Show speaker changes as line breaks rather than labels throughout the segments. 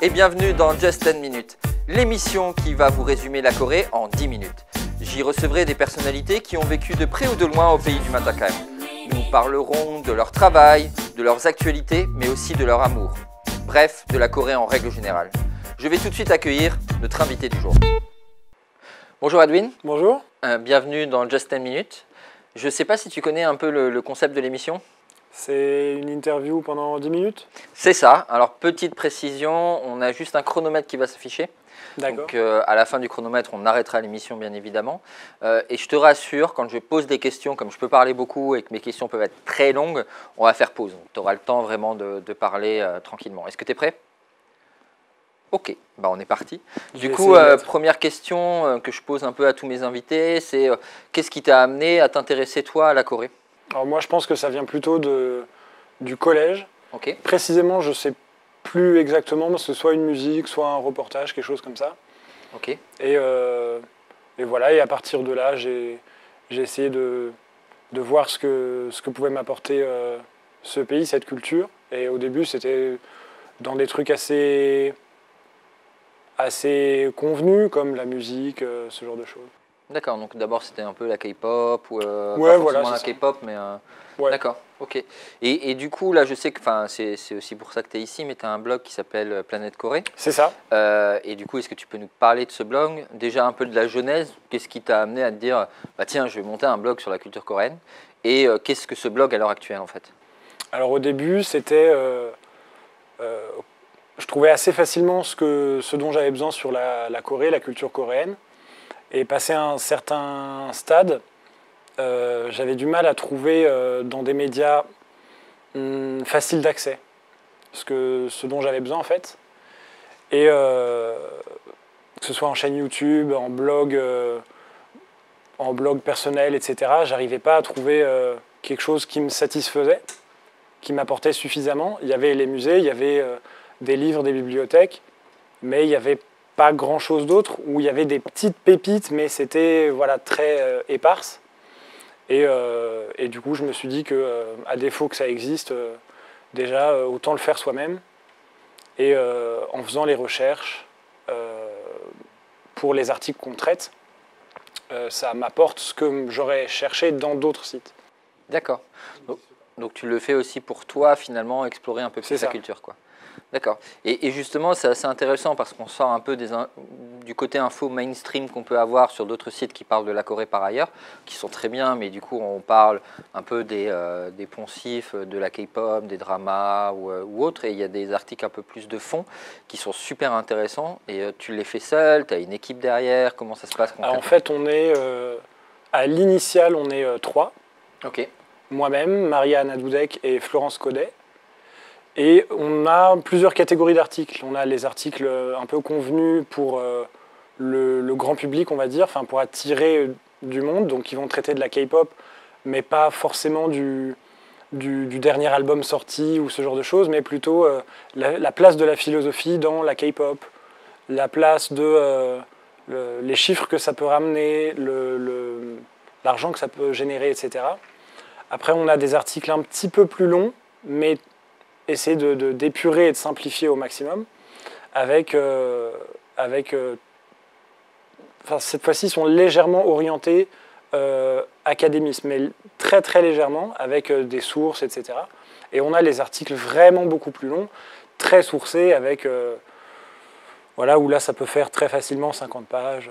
et bienvenue dans Just 10 Minutes, l'émission qui va vous résumer la Corée en 10 minutes. J'y recevrai des personnalités qui ont vécu de près ou de loin au pays du Matacam. Nous parlerons de leur travail, de leurs actualités, mais aussi de leur amour. Bref, de la Corée en règle générale. Je vais tout de suite accueillir notre invité du jour. Bonjour Edwin.
Bonjour.
Bienvenue dans Just 10 Minutes. Je ne sais pas si tu connais un peu le concept de l'émission.
C'est une interview pendant 10 minutes?
C'est ça. Alors, petite précision, on a juste un chronomètre qui va s'afficher.
D'accord.
Donc, à la fin du chronomètre, on arrêtera l'émission, bien évidemment. Et je te rassure, quand je pose des questions, comme je peux parler beaucoup et que mes questions peuvent être très longues, on va faire pause. Tu auras le temps vraiment de parler tranquillement. Est-ce que tu es prêt? Ok, bah on est parti. Du coup, première question que je pose un peu à tous mes invités, c'est qu'est-ce qui t'a amené à t'intéresser, toi, à la Corée?
Alors moi, je pense que ça vient plutôt du collège.
Ok.
Précisément, je ne sais plus exactement, mais c'est soit une musique, soit un reportage, quelque chose comme ça.
Ok.
Et voilà, et à partir de là, j'ai essayé de voir ce que pouvait m'apporter ce pays, cette culture. Et au début, c'était dans des trucs assez convenus, comme la musique, ce genre de choses.
D'accord, donc d'abord c'était un peu la K-pop, ou
Ouais,
pas
voilà,
forcément la
c'est ça.
K-pop, mais
Ouais.
d'accord, ok. Et du coup, là je sais que c'est aussi pour ça que tu es ici, mais tu as un blog qui s'appelle Planète Corée.
C'est ça.
Et du coup, est-ce que tu peux nous parler de ce blog? Déjà un peu de la genèse, qu'est-ce qui t'a amené à te dire, bah tiens, je vais monter un blog sur la culture coréenne? Et qu'est-ce que ce blog à l'heure actuelle en fait?
Alors au début, c'était... je trouvais assez facilement ce dont j'avais besoin sur la Corée, la culture coréenne. Et passé un certain stade, j'avais du mal à trouver dans des médias faciles d'accès ce dont j'avais besoin en fait. Et que ce soit en chaîne YouTube, en blog personnel, etc., j'arrivais pas à trouver quelque chose qui me satisfaisait, qui m'apportait suffisamment. Il y avait les musées, il y avait des livres, des bibliothèques, mais il n'y avait pas grand-chose d'autre, où il y avait des petites pépites, mais c'était voilà, très éparse. Et du coup, je me suis dit que, à défaut que ça existe, déjà, autant le faire soi-même. Et en faisant les recherches pour les articles qu'on traite, ça m'apporte ce que j'aurais cherché dans d'autres sites.
D'accord. Donc tu le fais aussi pour toi, finalement, explorer un peu plus la culture, quoi. D'accord. Et justement, c'est assez intéressant parce qu'on sort un peu du côté info mainstream qu'on peut avoir sur d'autres sites qui parlent de la Corée par ailleurs, qui sont très bien, mais du coup, on parle un peu des poncifs, de la K-pop, des dramas ou autres, et il y a des articles un peu plus de fond qui sont super intéressants. Et tu les fais seul, tu as une équipe derrière, comment ça se passe concrètement?
Alors, en fait, on est, à l'initiale, on est 3.
Ok.
Moi-même, Maria Anadoudek et Florence Codet. Et on a plusieurs catégories d'articles. On a les articles un peu convenus pour le grand public, on va dire, enfin pour attirer du monde, donc qui vont traiter de la K-pop, mais pas forcément du dernier album sorti ou ce genre de choses, mais plutôt la place de la philosophie dans la K-pop, la place de les chiffres que ça peut ramener, l'argent que ça peut générer, etc. Après, on a des articles un petit peu plus longs, mais essayer d'épurer et de simplifier au maximum, avec cette fois-ci, ils sont légèrement orientés académisme, mais très très légèrement, avec des sources, etc. Et on a les articles vraiment beaucoup plus longs, très sourcés, avec voilà, où là ça peut faire très facilement 50 pages.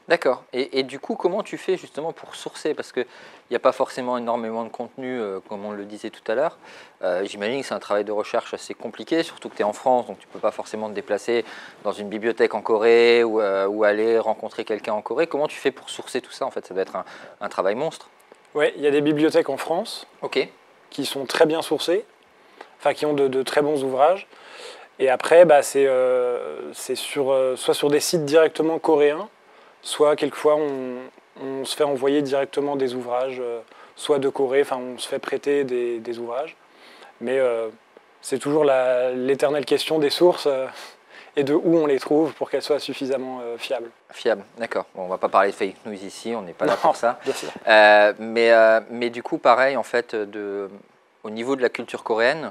D'accord. Et du coup, comment tu fais justement pour sourcer? Parce qu'il n'y a pas forcément énormément de contenu, comme on le disait tout à l'heure. J'imagine que c'est un travail de recherche assez compliqué, surtout que tu es en France, donc tu ne peux pas forcément te déplacer dans une bibliothèque en Corée ou aller rencontrer quelqu'un en Corée. Comment tu fais pour sourcer tout ça? En fait, ça doit être un travail monstre.
Oui, il y a des bibliothèques en France qui sont très bien sourcées, enfin qui ont de très bons ouvrages. Et après, bah, c'est soit sur des sites directement coréens, soit quelquefois on se fait envoyer directement des ouvrages, soit de Corée, enfin on se fait prêter des ouvrages. Mais c'est toujours l'éternelle question des sources et de où on les trouve pour qu'elles soient suffisamment fiables.
Fiables, d'accord. Bon, on ne va pas parler de fake news ici, on n'est pas là pour ça.
Bien sûr.
Mais du coup, pareil, en fait, au niveau de la culture coréenne,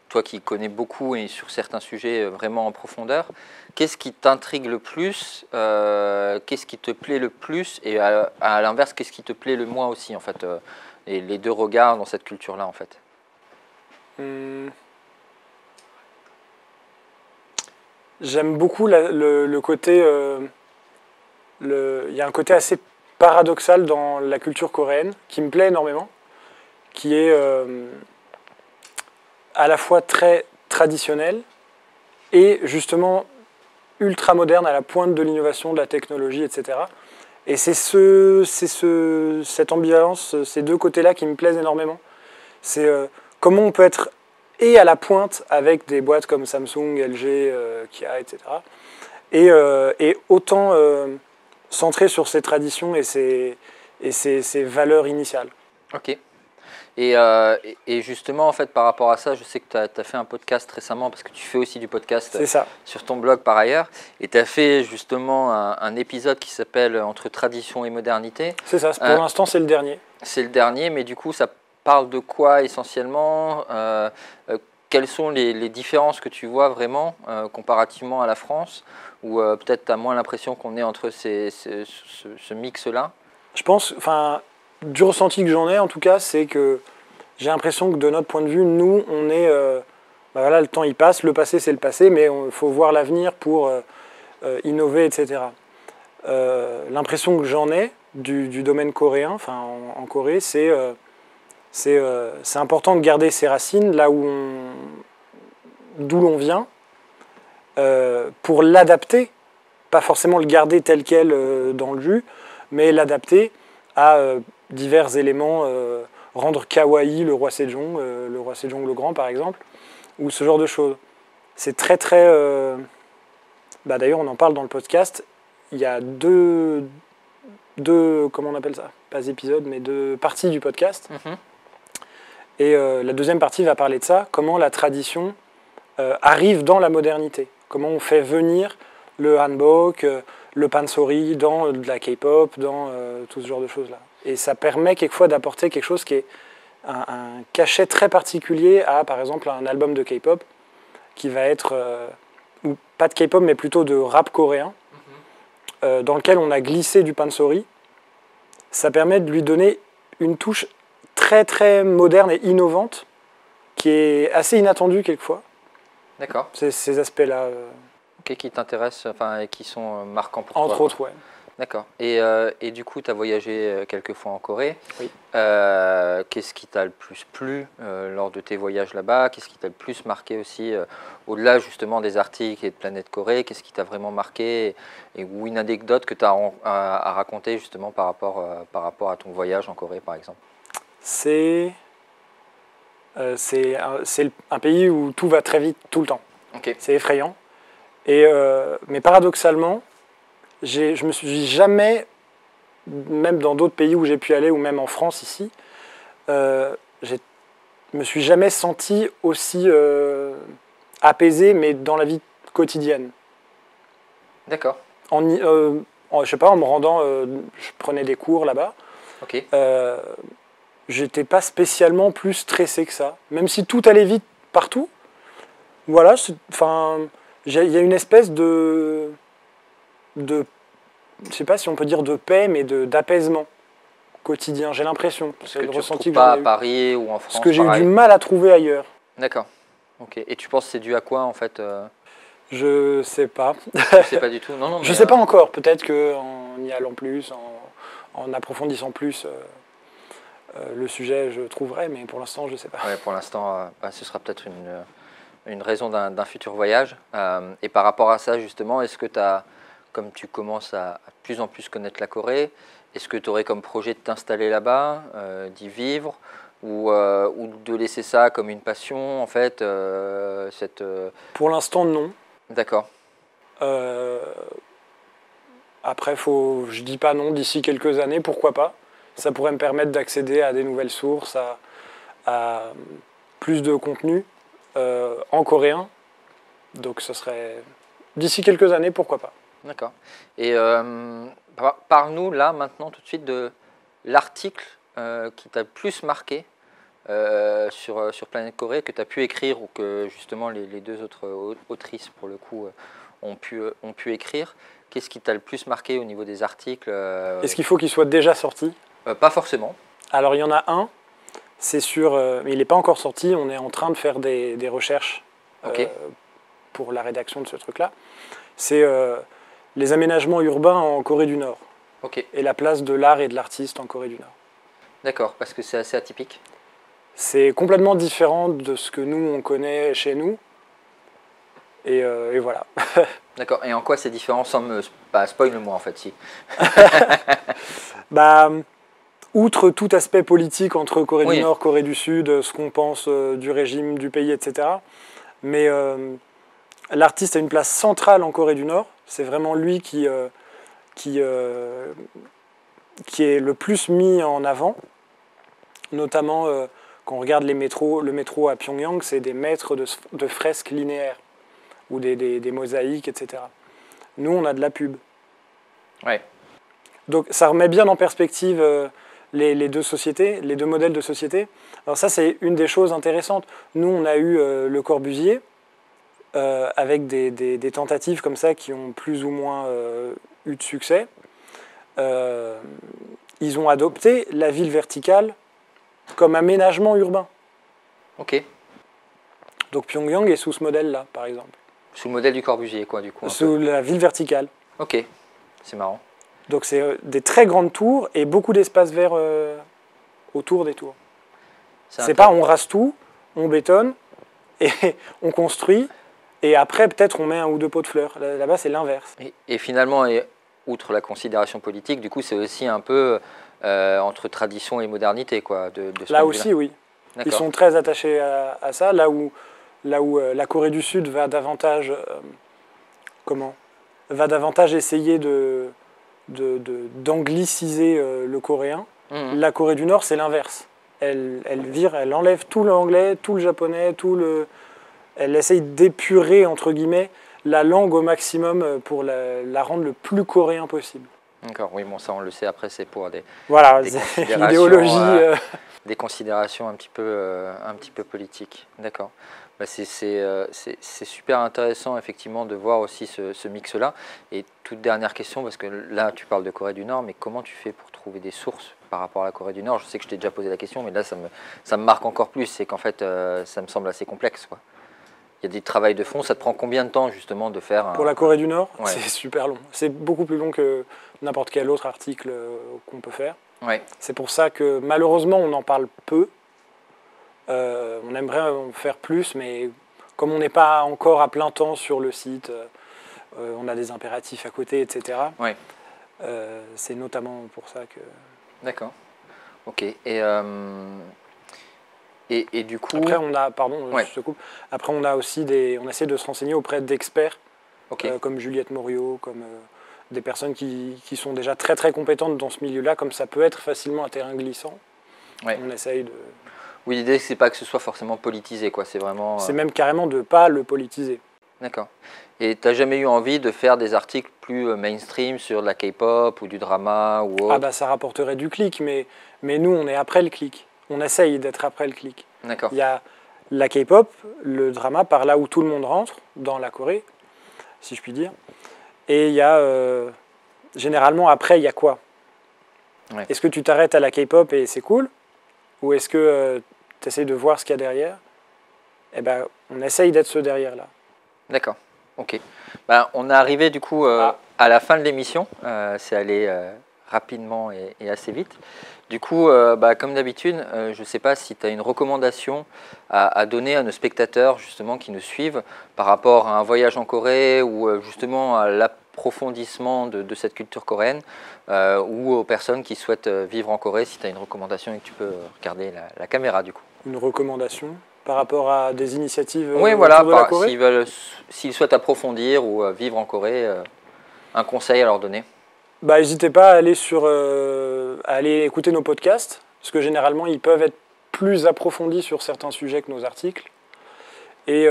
toi qui connais beaucoup et sur certains sujets vraiment en profondeur, qu'est-ce qui t'intrigue le plus, qu'est-ce qui te plaît le plus, et à l'inverse, qu'est-ce qui te plaît le moins aussi, en fait, et les deux regards dans cette culture-là, en fait.
J'aime beaucoup le côté... il y a un côté assez paradoxal dans la culture coréenne qui me plaît énormément, qui est à la fois très traditionnel et justement ultra moderne, à la pointe de l'innovation, de la technologie, etc. Et c'est cette ambivalence, ces deux côtés-là qui me plaisent énormément. C'est comment on peut être et à la pointe avec des boîtes comme Samsung, LG, Kia, etc. Et autant centré sur ses traditions et ses valeurs initiales.
Ok. Et justement, en fait, par rapport à ça, je sais que tu as fait un podcast récemment, parce que tu fais aussi du podcast sur ton blog par ailleurs, et tu as fait justement un épisode qui s'appelle « Entre tradition et modernité ».
C'est ça, pour l'instant c'est le dernier.
C'est le dernier, mais du coup ça parle de quoi essentiellement? Quelles sont les différences que tu vois vraiment comparativement à la France, ou peut-être tu as moins l'impression qu'on est entre ce mix-là?
Je pense, enfin, du ressenti que j'en ai en tout cas, c'est que j'ai l'impression que de notre point de vue, nous, on est... ben voilà, le temps il passe, le passé c'est le passé, mais il faut voir l'avenir pour innover, etc. L'impression que j'en ai du domaine coréen, enfin en Corée, c'est important de garder ses racines là où d'où l'on vient, pour l'adapter, pas forcément le garder tel quel dans le jus, mais l'adapter à divers éléments, rendre kawaii le roi Sejong le Grand par exemple, ou ce genre de choses. C'est très très... bah, d'ailleurs on en parle dans le podcast, il y a deux comment on appelle ça? Pas épisodes, mais deux parties du podcast. Et la deuxième partie va parler de ça, comment la tradition arrive dans la modernité. Comment on fait venir le hanbok, le pansori dans de la K-pop, dans tout ce genre de choses-là. Et ça permet quelquefois d'apporter quelque chose qui est un cachet très particulier à, par exemple, un album de K-pop qui va être, ou pas de K-pop, mais plutôt de rap coréen, dans lequel on a glissé du pansori. Ça permet de lui donner une touche très très moderne et innovante, qui est assez inattendue quelquefois.
D'accord.
Ces aspects-là.
Qui t'intéressent, enfin, et qui sont marquants pour toi?
Entre autres, ouais.
D'accord. Et du coup, tu as voyagé quelques fois en Corée.
Oui.
Qu'est-ce qui t'a le plus plu lors de tes voyages là-bas? Qu'est-ce qui t'a le plus marqué aussi, au-delà justement des articles et de Planète Corée? Qu'est-ce qui t'a vraiment marqué, ou une anecdote que tu as à raconter justement par rapport à ton voyage en Corée, par exemple?
C'est un pays où tout va très vite, tout le temps.
Okay.
C'est effrayant. Mais paradoxalement, je me suis jamais, même dans d'autres pays où j'ai pu aller, ou même en France ici, je me suis jamais senti aussi apaisé, mais dans la vie quotidienne.
D'accord.
Je sais pas, en me rendant, je prenais des cours là-bas.
Okay.
J'étais pas spécialement plus stressé que ça, même si tout allait vite partout. Voilà, enfin, il y a une espèce de, je sais pas si on peut dire de paix, mais d'apaisement quotidien. J'ai l'impression.
C'est le ressenti que j'en ai eu. Pas à Paris ou en France.
Ce que j'ai eu du mal à trouver ailleurs.
D'accord. Ok. Et tu penses que c'est dû à quoi en fait?
Je sais pas.
Je sais pas du tout. Non, non.
Je sais pas encore. Peut-être qu'en y allant plus, en approfondissant plus. Le sujet, je trouverai, mais pour l'instant, je ne sais pas.
Ouais, pour l'instant, ce sera peut-être une raison d'un futur voyage. Et par rapport à ça, justement, est-ce que tu as, comme tu commences à de plus en plus connaître la Corée, est-ce que tu aurais comme projet de t'installer là-bas, d'y vivre, ou de laisser ça comme une passion, en fait
Pour l'instant, non.
D'accord.
Après, je dis pas non, d'ici quelques années, pourquoi pas. Ça pourrait me permettre d'accéder à des nouvelles sources, à plus de contenu en coréen. Donc ce serait d'ici quelques années, pourquoi pas.
D'accord. Et parle-nous là, maintenant, tout de suite, de l'article qui t'a le plus marqué sur Planète Corée que tu as pu écrire ou que justement les deux autres autrices, pour le coup, ont pu écrire. Qu'est-ce qui t'a le plus marqué au niveau des articles
Est-ce qu'il faut qu'il soit déjà sorti?
Pas forcément.
Alors il y en a un, c'est sûr, mais il n'est pas encore sorti, on est en train de faire des recherches pour la rédaction de ce truc-là. C'est les aménagements urbains en Corée du Nord et la place de l'art et de l'artiste en Corée du Nord.
D'accord, parce que c'est assez atypique.
C'est complètement différent de ce que nous, on connaît chez nous. Et voilà.
D'accord, et en quoi c'est différent sans me... spoil-moi en fait, si.
Outre tout aspect politique entre Corée du Nord, Corée du Sud, ce qu'on pense du régime du pays, etc. Mais l'artiste a une place centrale en Corée du Nord. C'est vraiment lui qui est le plus mis en avant. Notamment, quand on regarde le métro à Pyongyang, c'est des maîtres de fresques linéaires ou des mosaïques, etc. Nous, on a de la pub.
Ouais.
Donc ça remet bien en perspective les deux sociétés, les deux modèles de société. Alors ça, c'est une des choses intéressantes. Nous, on a eu Le Corbusier, avec des tentatives comme ça qui ont plus ou moins eu de succès. Ils ont adopté la ville verticale comme aménagement urbain.
Ok.
Donc Pyongyang est sous ce modèle-là, par exemple.
Sous le modèle du Corbusier, quoi, du coup.
Sous la ville verticale.
Ok, c'est marrant.
Donc c'est des très grandes tours et beaucoup d'espace vert autour des tours. C'est pas on rase tout, on bétonne et on construit et après peut-être on met un ou deux pots de fleurs. Là-bas c'est l'inverse.
Et finalement, outre la considération politique, du coup c'est aussi un peu entre tradition et modernité, quoi. De
là aussi, oui. Ils sont très attachés à ça. Là où la Corée du Sud va davantage, essayer d'angliciser le coréen. La Corée du Nord, c'est l'inverse. Elle enlève tout l'anglais, tout le japonais, elle essaye d'épurer, entre guillemets, la langue au maximum pour la rendre le plus coréen possible.
D'accord, oui, bon, ça on le sait, après c'est pour des
l'idéologie.
Des considérations un petit peu politiques. D'accord. Bah c'est super intéressant effectivement de voir aussi ce mix-là. Et toute dernière question, parce que là tu parles de Corée du Nord, mais comment tu fais pour trouver des sources par rapport à la Corée du Nord? Je sais que je t'ai déjà posé la question, mais là ça me marque encore plus, c'est qu'en fait ça me semble assez complexe, quoi. Il y a des travaux de fond, ça te prend combien de temps justement de faire
Pour la Corée du Nord, c'est super long. C'est beaucoup plus long que n'importe quel autre article qu'on peut faire.
Ouais. C'est
pour ça que malheureusement on en parle peu. On aimerait en faire plus, mais comme on n'est pas encore à plein temps sur le site, on a des impératifs à côté, etc.
Ouais.
C'est notamment pour ça que...
D'accord. Ok. Et du coup...
Après, on a... Pardon, je te coupe. Après, on a aussi on essaie de se renseigner auprès d'experts, comme Juliette Morio, comme des personnes qui sont déjà très très compétentes dans ce milieu-là, comme ça peut être facilement un terrain glissant. Ouais. On essaye de...
Oui, l'idée, c'est pas que ce soit forcément politisé, quoi. C'est vraiment...
C'est même carrément de ne pas le politiser.
D'accord. Et tu n'as jamais eu envie de faire des articles plus mainstream sur de la K-pop ou du drama ou autre?
Ah bah ça rapporterait du clic, mais nous, on est après le clic. On essaye d'être après le clic.
D'accord.
Il y a la K-pop, le drama, par là où tout le monde rentre, dans la Corée, si je puis dire. Et il y a... généralement, après, il y a quoi? Est-ce que tu t'arrêtes à la K-pop et c'est cool? Ou est-ce que tu essayes de voir ce qu'il y a derrière? Eh ben, on essaye d'être ce derrière-là.
D'accord, ok. Ben, on est arrivé du coup à la fin de l'émission. C'est allé rapidement et assez vite. Du coup, comme d'habitude, je ne sais pas si tu as une recommandation à donner à nos spectateurs justement qui nous suivent par rapport à un voyage en Corée ou justement à l'approfondissement de cette culture coréenne ou aux personnes qui souhaitent vivre en Corée, si tu as une recommandation et que tu peux regarder la caméra du coup.
Une recommandation par rapport à des initiatives
oui, voilà,
autour de la Corée?
S'ils souhaitent approfondir ou vivre en Corée, un conseil à leur donner?
Bah, n'hésitez pas à aller écouter nos podcasts, parce que généralement, ils peuvent être plus approfondis sur certains sujets que nos articles. Et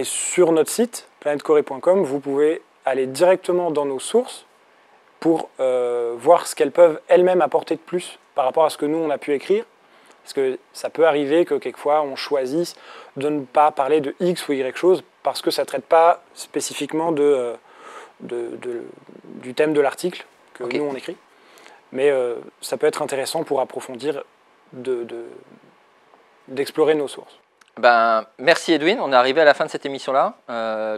sur notre site, planetcorée.com, vous pouvez aller directement dans nos sources pour voir ce qu'elles peuvent elles-mêmes apporter de plus par rapport à ce que nous, on a pu écrire. Parce que ça peut arriver que quelquefois on choisisse de ne pas parler de X ou Y chose parce que ça ne traite pas spécifiquement du thème de l'article que nous on écrit. Mais ça peut être intéressant pour approfondir, d'explorer nos sources.
Ben, merci Edwin, on est arrivé à la fin de cette émission-là.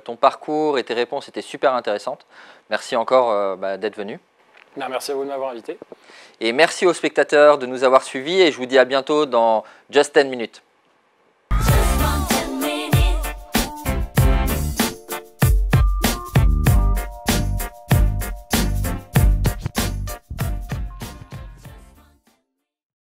Ton parcours et tes réponses étaient super intéressantes. Merci encore d'être venu.
Ben, merci à vous de m'avoir invité.
Et merci aux spectateurs de nous avoir suivis et je vous dis à bientôt dans Just 10 minutes.